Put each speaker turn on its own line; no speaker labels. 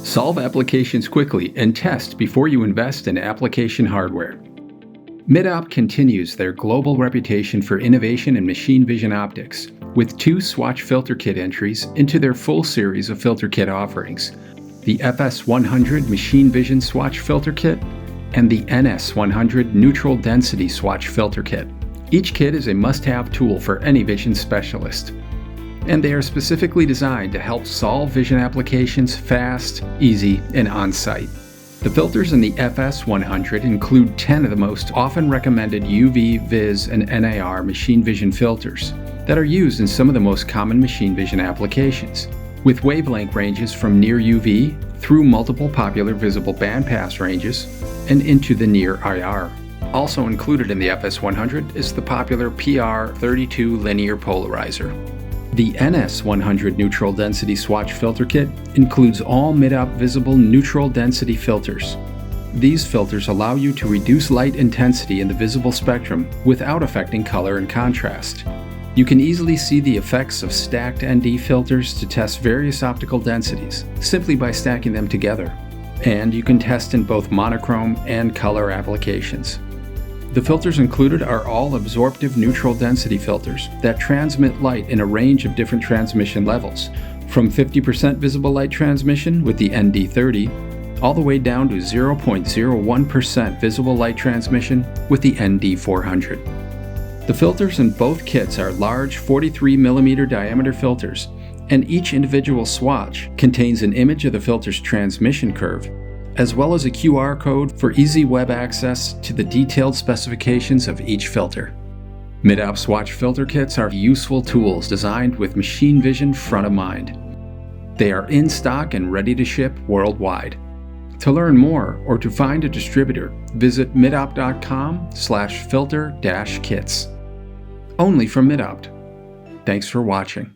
Solve applications quickly and test before you invest in application hardware. MidOpt continues their global reputation for innovation in machine vision optics, with 2 Swatch Filter Kit entries into their full series of filter kit offerings, the FS100 Machine Vision Swatch Filter Kit and the NS100 Neutral Density Swatch Filter Kit. Each kit is a must-have tool for any vision specialist, and they are specifically designed to help solve vision applications fast, easy, and on-site. The filters in the FS100 include 10 of the most often recommended UV, Vis, and NAR machine vision filters that are used in some of the most common machine vision applications, with wavelength ranges from near UV through multiple popular visible bandpass ranges and into the near IR. Also included in the FS100 is the popular PR32 linear polarizer. The NS100 Neutral Density Swatch Filter Kit includes all MidOpt visible neutral density filters. These filters allow you to reduce light intensity in the visible spectrum without affecting color and contrast. You can easily see the effects of stacked ND filters to test various optical densities simply by stacking them together. And you can test in both monochrome and color applications. The filters included are all absorptive neutral density filters that transmit light in a range of different transmission levels, from 50% visible light transmission with the ND30, all the way down to 0.01% visible light transmission with the ND400. The filters in both kits are large 43mm diameter filters, and each individual swatch contains an image of the filter's transmission curve, as well as a QR code for easy web access to the detailed specifications of each filter. MidOpt Swatch Filter Kits are useful tools designed with machine vision front of mind. They are in stock and ready to ship worldwide. To learn more or to find a distributor, visit midopt.com/filter-kits. Only from MidOpt. Thanks for watching.